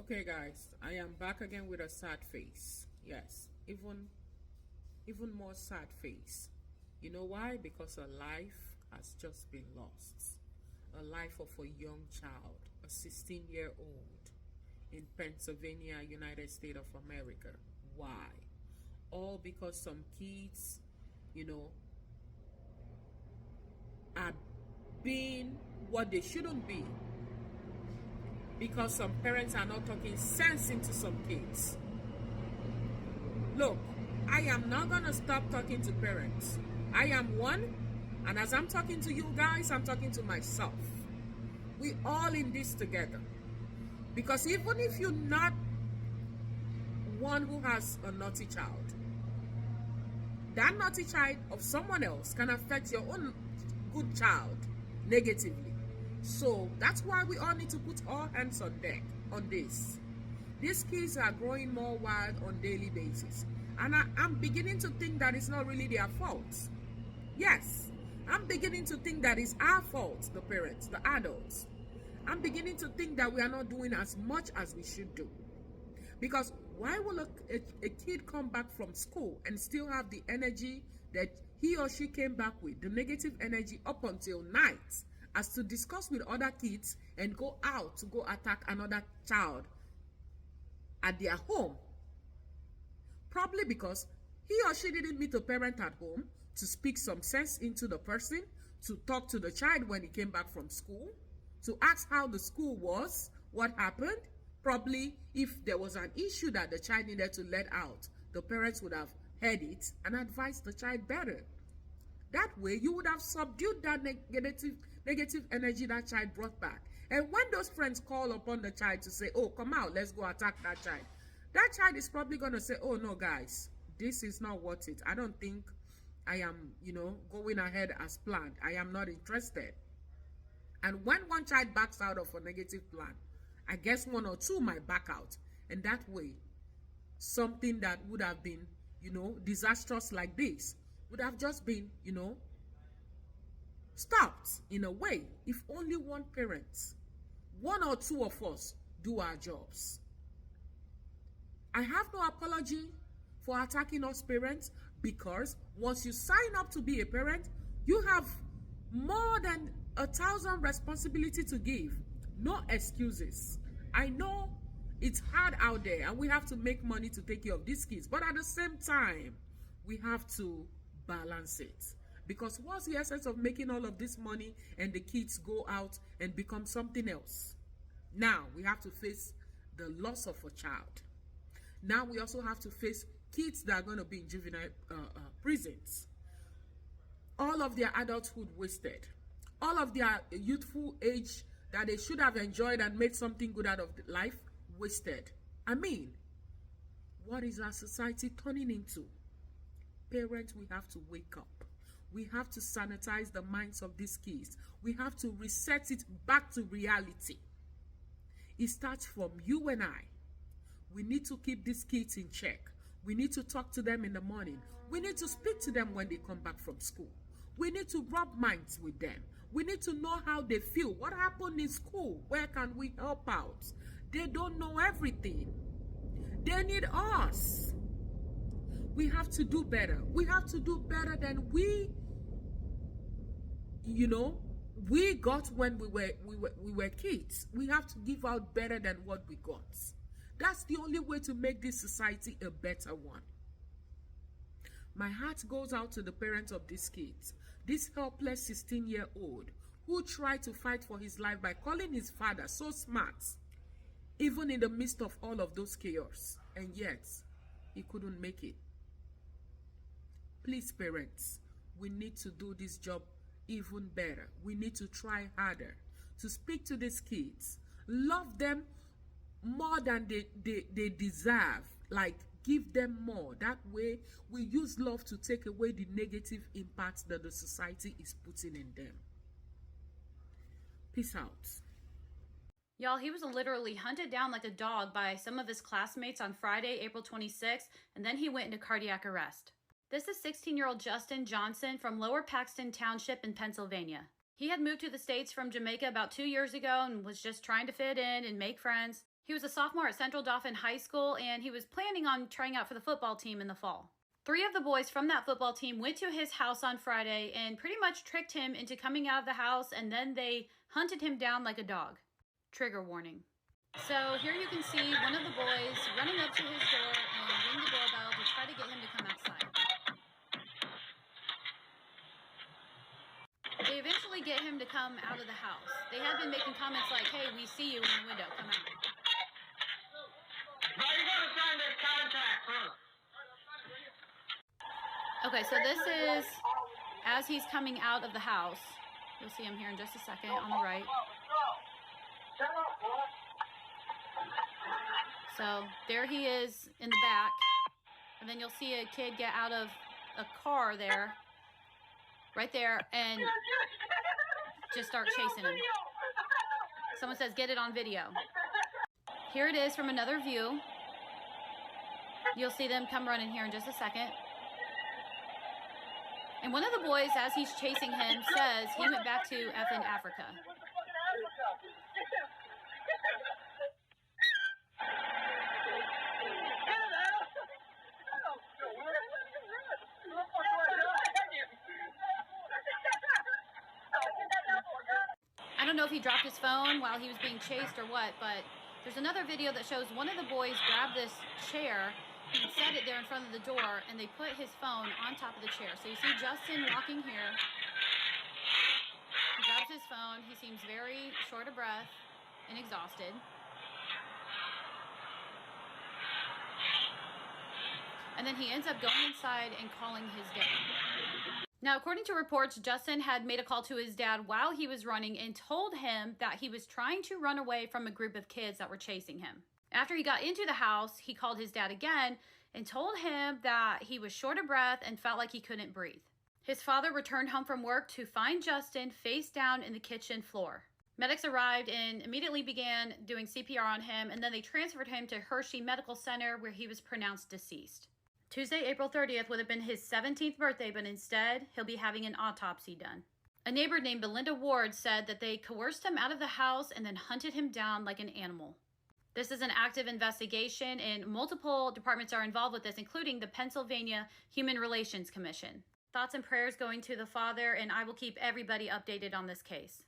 Okay, guys, I am back again with a sad face. Yes, even more sad face. You know why? Because a life has just been lost. A life of a young child, a 16-year-old in Pennsylvania, United States of America. Why? All because some kids, you know, are being what they shouldn't be, because some parents are not talking sense into some kids. Look, I am not going to stop talking to parents. I am one, and as I'm talking to you guys, I'm talking to myself. We all in this together. Because even if you're not one who has a naughty child, that naughty child of someone else can affect your own good child negatively. So that's why we all need to put our hands on deck on this. These kids are growing more wild on a daily basis. And I'm beginning to think that it's not really their fault. Yes, I'm beginning to think that it's our fault, the parents, the adults. I'm beginning to think that we are not doing as much as we should do. Because why will a kid come back from school and still have the energy that he or she came back with, the negative energy up until night, as to discuss with other kids and go out to go attack another child at their home? Probably because he or she didn't meet a parent at home to speak some sense into the person, to talk to the child when he came back from school, to ask how the school was, what happened. Probably if there was an issue that the child needed to let out, the parents would have heard it and advised the child better. That way, you would have subdued that negative energy that child brought back. And when those friends call upon the child to say, oh, come out, let's go attack that child is probably going to say, oh, no, guys, this is not worth it. I don't think I am, going ahead as planned. I am not interested. And when one child backs out of a negative plan, I guess one or two might back out. And that way, something that would have been, disastrous like this would have just been, stopped in a way, if only one parent, one or two of us do our jobs. I have no apology for attacking us parents, because once you sign up to be a parent, you have more than 1,000 responsibility to give. No excuses. I know it's hard out there and we have to make money to take care of these kids, but at the same time, we have to balance it. Because what's the essence of making all of this money and the kids go out and become something else? Now we have to face the loss of a child. Now we also have to face kids that are going to be in juvenile prisons. All of their adulthood wasted. All of their youthful age that they should have enjoyed and made something good out of life wasted. I mean, what is our society turning into? Parents, we have to wake up. We have to sanitize the minds of these kids. We have to reset it back to reality. It starts from you and I. We need to keep these kids in check. We need to talk to them in the morning. We need to speak to them when they come back from school. We need to rub minds with them. We need to know how they feel. What happened in school? Where can we help out? They don't know everything. They need us. We have to do better. We have to do better than we got when we were kids. We have to give out better than what we got. That's the only way to make this society a better one. My heart goes out to the parents of these kids. This helpless 16-year-old who tried to fight for his life by calling his father so smart, even in the midst of all of those chaos, and yet he couldn't make it. Please, parents, we need to do this job even better. We need to try harder to speak to these kids, love them more than they deserve. Like, give them more. That way, we use love to take away the negative impact that the society is putting in them. Peace out. Y'all, he was literally hunted down like a dog by some of his classmates on Friday, April 26th, and then he went into cardiac arrest. This is 16-year-old Justin Johnson from Lower Paxton Township in Pennsylvania. He had moved to the States from Jamaica about 2 years ago and was just trying to fit in and make friends. He was a sophomore at Central Dauphin High School, and he was planning on trying out for the football team in the fall. 3 of the boys from that football team went to his house on Friday and pretty much tricked him into coming out of the house, and then they hunted him down like a dog. Trigger warning. So here you can see one of the boys running up to his door and ring the doorbell to try to get him to come outside. They eventually get him to come out of the house. They had been making comments like, "Hey, we see you in the window, come out." Okay, so this is as he's coming out of the house. You'll see him here in just a second on the right. So there he is in the back. And then you'll see a kid get out of a car there, right there, and just start chasing him. Someone says, "Get it on video." Here it is from another view. You'll see them come running here in just a second. And one of the boys, as he's chasing him, says he went back to effing Africa. I don't know if he dropped his phone while he was being chased or what, but there's another video that shows one of the boys grab this chair and set it there in front of the door, and they put his phone on top of the chair. So you see Justin walking here. He grabs his phone. He seems very short of breath and exhausted. And then he ends up going inside and calling his dad. Now, according to reports, Justin had made a call to his dad while he was running and told him that he was trying to run away from a group of kids that were chasing him. After he got into the house, he called his dad again and told him that he was short of breath and felt like he couldn't breathe. His father returned home from work to find Justin face down in the kitchen floor. Medics arrived and immediately began doing CPR on him, and then they transferred him to Hershey Medical Center, where he was pronounced deceased. Tuesday, April 30th would have been his 17th birthday, but instead, he'll be having an autopsy done. A neighbor named Belinda Ward said that they coerced him out of the house and then hunted him down like an animal. This is an active investigation, and multiple departments are involved with this, including the Pennsylvania Human Relations Commission. Thoughts and prayers going to the father, and I will keep everybody updated on this case.